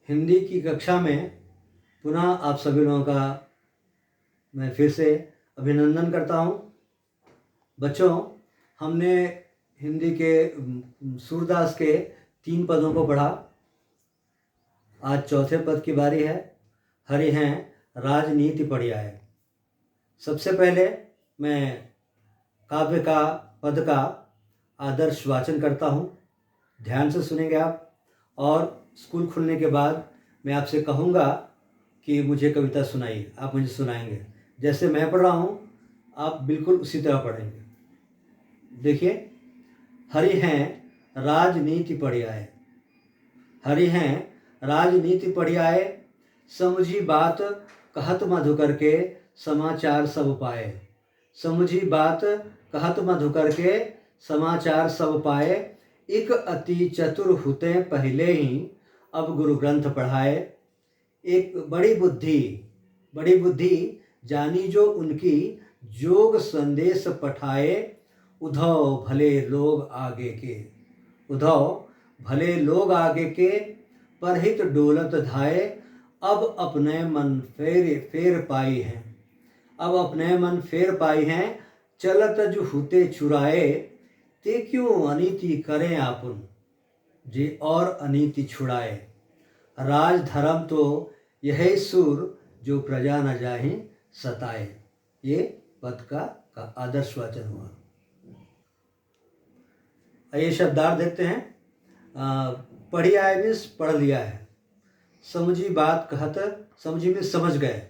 हिंदी की कक्षा में पुनः आप सभी लोगों का मैं फिर से अभिनंदन करता हूँ। बच्चों, हमने हिंदी के सूरदास के 3 पदों को पढ़ा। आज चौथे पद की बारी है। हरि हैं राजनीति पढ़िया है। सबसे पहले मैं काव्य का पद का आदर्श वाचन करता हूँ। ध्यान से सुनेंगे आप, और स्कूल खुलने के बाद मैं आपसे कहूँगा कि मुझे कविता सुनाइए। आप मुझे सुनाएंगे, जैसे मैं पढ़ रहा हूँ आप बिल्कुल उसी तरह पढ़ेंगे। देखिए, हरि हैं राजनीति पढ़िया है। हरि हैं राजनीति पढ़िया है, समझी बात कहत मधुकर के समाचार सब पाए। समझी बात कहत मधुकर के समाचार सब पाए। एक अति चतुर हुते पहले ही अब गुरु ग्रंथ पढ़ाए। एक बड़ी बुद्धि जानी जो उनकी, जोग संदेश पठाए। उधव भले लोग आगे के, उधव भले लोग आगे के, परहित डोलत धाये। अब अपने मन फेर पाई हैं, अब अपने मन फेर पाई हैं। चलत जो हुते छुराए, ते क्यों अनीति करें आपुन, जे और अनीति छुड़ाए। राज धर्म तो यही सुर, जो प्रजा न जाहे सताए। ये पद का आदर्श वाचन हुआ। ये शब्दार्थ देखते हैं। पढ़िया है मीन्स पढ़ लिया है। समझी बात कहत, समझी मीन्स समझ गए,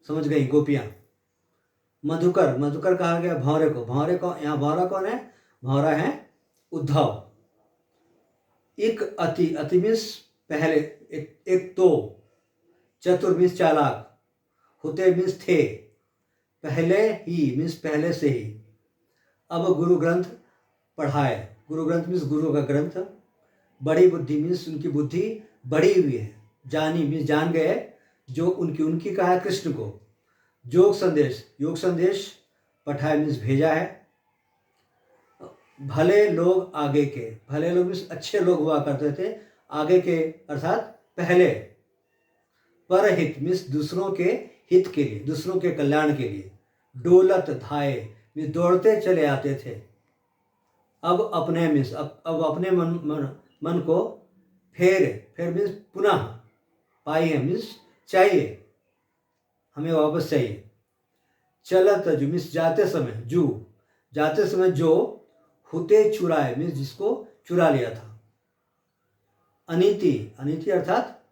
समझ गई गोपियाँ। मधुकर, मधुकर कहा गया भौरे को। भौरे को, यहाँ भौरा कौन है? भौरा है उद्धव। एक अति, अति मीन्स पहले, एक तो। चतुर मीन्स चालाक। होते मीन्स थे। पहले ही मीन्स पहले से ही। अब गुरु ग्रंथ पढ़ाए। गुरु ग्रंथ मीन्स गुरु का ग्रंथ। बड़ी बुद्धि मीन्स उनकी बुद्धि बड़ी हुई है। जानी मीन्स जान गए, जो उनकी कहा है कृष्ण को। योग संदेश, योग संदेश पठाए मीन्स भेजा है। भले लोग आगे के, भले लोग मीन्स अच्छे लोग हुआ करते थे। आगे के अर्थात पहले। परहित मीन्स दूसरों के हित के लिए, दूसरों के कल्याण के लिए। डोलत धाये मीन्स दौड़ते चले आते थे। अब अपने मीन्स अब अपने मन को फेर मीन्स पुनः। पाई है मीन्स चाहिए, हमें वापस चाहिए। चलत जो मीन्स जाते समय, जाते समय जो। हुते चुराए मीन्स जिसको चुरा लिया था। अनीति, अनीति अर्थात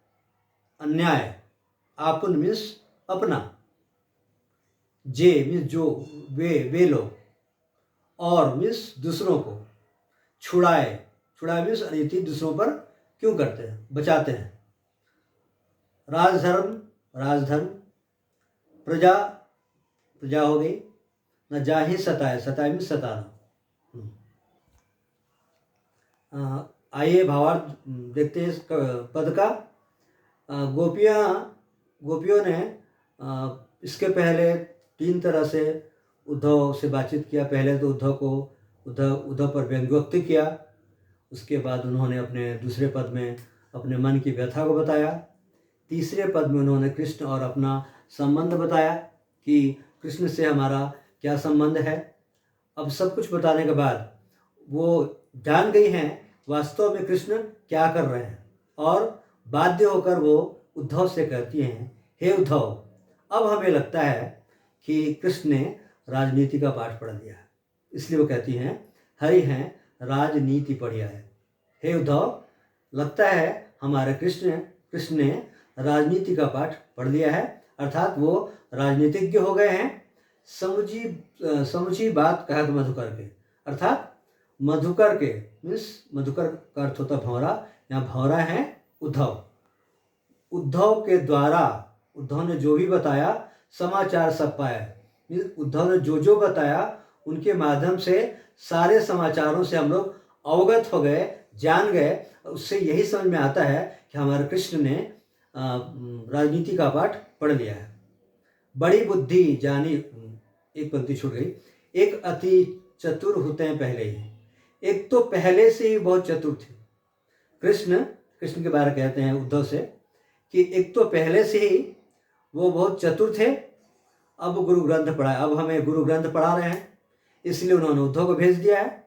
अन्याय। आपुन मीन्स अपना। जे मीन्स जो, वे लोग। और मीन्स दूसरों को। छुड़ाए, छुड़ाए मीन्स अनीति दूसरों पर क्यों करते हैं, बचाते हैं। राजधर्म, राजधर्म। प्रजा, प्रजा हो गई। न जाहि सताए, सताए मीन्स सताना। आइए भावार्थ देखते हैं इस पद का। गोपियों ने इसके पहले 3 तरह से उद्धव से बातचीत किया। पहले तो उद्धव पर व्यंग्योक्ति किया। उसके बाद उन्होंने अपने दूसरे पद में अपने मन की व्यथा को बताया। तीसरे पद में उन्होंने कृष्ण और अपना संबंध बताया कि कृष्ण से हमारा क्या संबंध है। अब सब कुछ बताने के बाद वो जान गई हैं वास्तव में कृष्ण क्या कर रहे हैं, और बाध्य होकर वो उद्धव से कहती हैं, हे उद्धव, अब हमें लगता है कि कृष्ण ने राजनीति का पाठ पढ़ लिया है। इसलिए वो कहती हैं, हरि हैं राजनीति पढ़िया है। हे उद्धव, लगता है हमारे कृष्ण ने राजनीति का पाठ पढ़ लिया है, अर्थात वो राजनीतिज्ञ हो गए हैं। समझी बात कहत मधुकर के, अर्थात मधुकर के मीन्स मधुकर का अर्थ होता भौरा। यहाँ भौरा है उद्धव। उद्धव के द्वारा, उद्धव ने जो भी बताया, समाचार सब पाया मीन्स उद्धव ने जो बताया उनके माध्यम से सारे समाचारों से हम लोग अवगत हो गए, जान गए। उससे यही समझ में आता है कि हमारे कृष्ण ने राजनीति का पाठ पढ़ लिया है। बड़ी बुद्धि जानी, एक पंक्ति छूट गई। एक अति चतुर होते हैं पहले ही। एक तो पहले से ही बहुत चतुर थे। कृष्ण के बारे कहते हैं उद्धव से कि एक तो पहले से ही वो बहुत चतुर थे, अब गुरु ग्रंथ पढ़ा, अब हमें गुरु ग्रंथ पढ़ा रहे हैं, इसलिए उन्होंने उद्धव को भेज दिया है।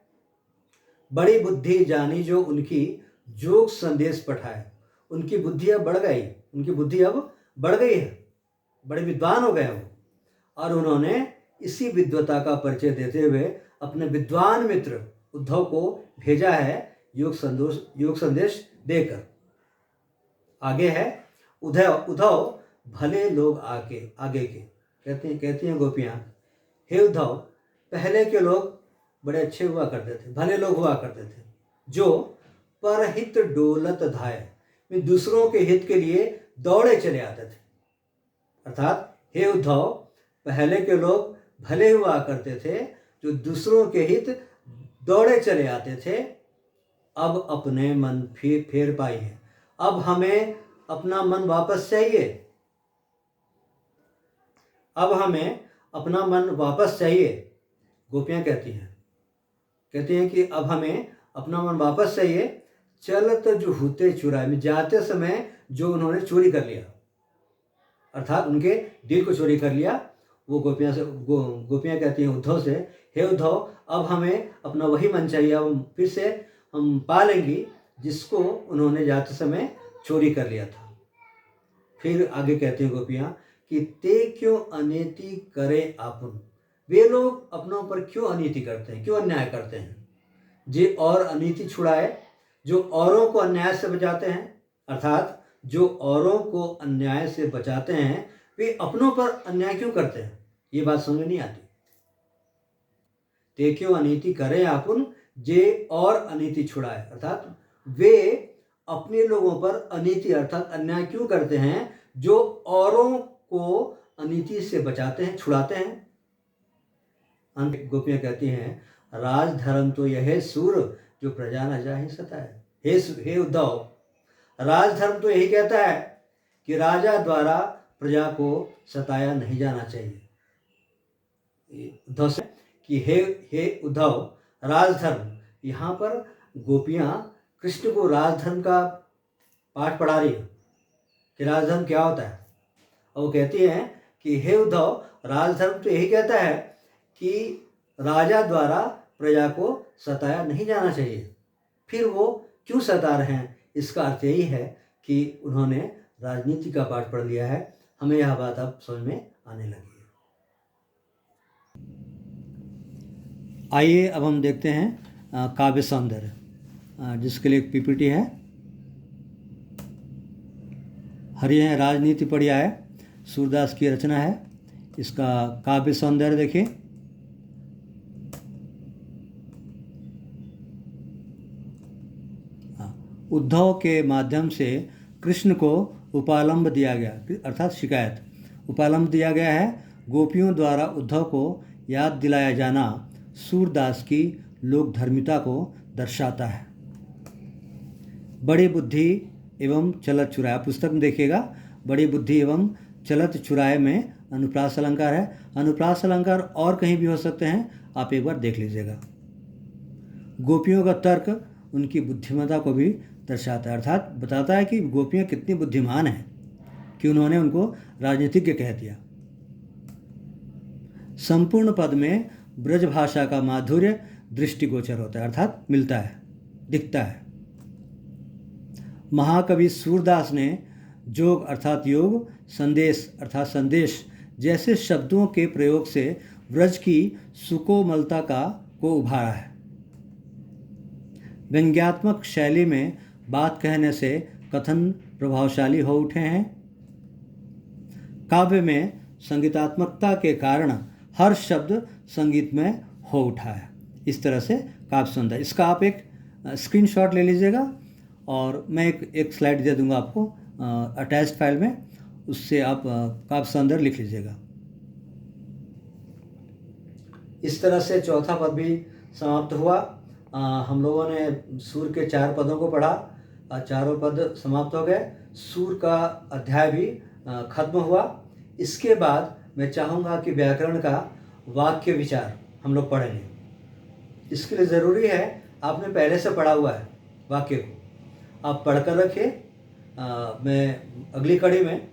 बड़ी बुद्धि जानी जो उनकी, जोग संदेश पठाए। उनकी बुद्धि अब बढ़ गई, उनकी बुद्धि अब बढ़ गई है, बड़े विद्वान हो गए वो, और उन्होंने इसी विद्वता का परिचय देते हुए अपने विद्वान मित्र उद्धव को भेजा है योग संदेश देकर। आगे है उद्धव भले लोग आगे के कहती हैं गोपियाँ, हे उद्धव, पहले के लोग बड़े अच्छे हुआ करते थे, भले लोग हुआ करते थे, जो परहित डोलत धाय, में दूसरों के हित के लिए दौड़े चले आते थे। अर्थात हे उद्धव, पहले के लोग भले हुआ करते थे, जो दूसरों के हित दौड़े चले आते थे, अब अपने मन फेर पाई है। अब हमें अपना मन वापस चाहिए, अब हमें अपना मन वापस चाहिए। गोपियाँ कहती हैं कि अब हमें अपना मन वापस चाहिए। चलत जो होते चुराए, में जाते समय जो उन्होंने चोरी कर लिया, अर्थात उनके दिल को चोरी कर लिया, वो गोपियाँ कहती हैं उद्धव से, हे उद्धव, अब हमें अपना वही मन चाहिए, अब फिर से हम पा लेंगे जिसको उन्होंने जाते समय चोरी कर लिया था। फिर आगे कहती हैं गोपियाँ कि ते क्यों अनीति करे आपुन, वे लोग अपनों पर क्यों अनीति करते हैं, क्यों अन्याय करते हैं। जे और अनीति छुड़ाए, जो औरों को अन्याय से बचाते हैं, अर्थात जो औरों को अन्याय से बचाते हैं, वे अपनों पर अन्याय क्यों करते हैं, ये बात समझ नहीं आती। ते क्यों अनीति करे आपुन, जे और अनीति छुड़ाए, अर्थात वे अपने लोगों पर अनीति अर्थात अन्याय क्यों करते हैं, जो औरों को अनीति से बचाते हैं, छुड़ाते हैं। अंत गोपियाँ कहती हैं, राजधर्म तो यह सूर, जो प्रजा न जाहि सताए। हे उद्धव, राजधर्म तो यही कहता है कि राजा द्वारा प्रजा को सताया नहीं जाना चाहिए। उद्धव से कि हे उद्धव, राजधर्म, यहाँ पर गोपियाँ कृष्ण को राजधर्म का पाठ पढ़ा रही है कि राजधर्म क्या होता है। और वो कहती हैं कि हे उद्धव, राजधर्म तो यही कहता है कि राजा द्वारा प्रजा को सताया नहीं जाना चाहिए। फिर वो क्यों सता रहे हैं, इसका अर्थ यही है कि उन्होंने राजनीति का पाठ पढ़ लिया है। हमें यह बात अब समझ में आने लगी है। आइए अब हम देखते हैं काव्य सौंदर्य, जिसके लिए एक पीपीटी है। हरिहर राजनीति पढ़िया है, सूरदास की रचना है। इसका काव्य सौंदर्य देखिए। उद्धव के माध्यम से कृष्ण को उपालंब दिया गया, अर्थात शिकायत, उपालंब दिया गया है। गोपियों द्वारा उद्धव को याद दिलाया जाना सूरदास की लोकधर्मिता को दर्शाता है। बड़ी बुद्धि एवं चलत चुराए, पुस्तक में देखिएगा, बड़ी बुद्धि एवं चलत चुराए में अनुप्रास अलंकार है। अनुप्रास अलंकार और कहीं भी हो सकते हैं, आप एक बार देख लीजिएगा। गोपियों का तर्क उनकी बुद्धिमत्ता को भी दर्शाता है, अर्थात बताता है कि गोपियाँ कितनी बुद्धिमान हैं कि उन्होंने उनको राजनीतिज्ञ कह दिया। संपूर्ण पद में ब्रज भाषा का माधुर्य दृष्टिगोचर होता है, अर्थात मिलता है, दिखता है। महाकवि सूरदास ने जोग अर्थात योग, संदेश अर्थात संदेश जैसे शब्दों के प्रयोग से ब्रज की सुकोमलता को उभारा है। व्यंग्यात्मक शैली में बात कहने से कथन प्रभावशाली हो उठे हैं। काव्य में संगीतात्मकता के कारण हर शब्द संगीतमय हो उठा है। इस तरह से काव्य सौंदर्य, इसका आप एक स्क्रीनशॉट ले लीजिएगा और मैं एक स्लाइड दे दूंगा आपको अटैच्ड फाइल में, उससे आप काव्य सौंदर्य लिख लीजिएगा। इस तरह से चौथा पद भी समाप्त हुआ। हम लोगों ने सूर के 4 पदों को पढ़ा, चारों पद समाप्त हो गए, सूर का अध्याय भी खत्म हुआ। इसके बाद मैं चाहूँगा कि व्याकरण का वाक्य विचार हम लोग पढ़ेंगे। इसके लिए ज़रूरी है, आपने पहले से पढ़ा हुआ है वाक्य को, आप पढ़कर रखिए। मैं अगली कड़ी में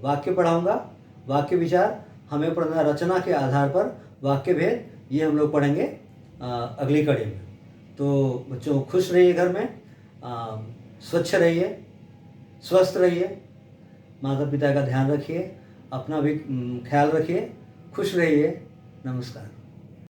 वाक्य पढ़ाऊँगा। वाक्य विचार हमें पढ़ना रचना के आधार पर, वाक्य भेद ये हम लोग पढ़ेंगे अगली कड़ी में। तो बच्चों खुश रहिए, घर में स्वच्छ रहिए, स्वस्थ रहिए, माता पिता का ध्यान रखिए, अपना भी ख्याल रखिए, खुश रहिए। नमस्कार।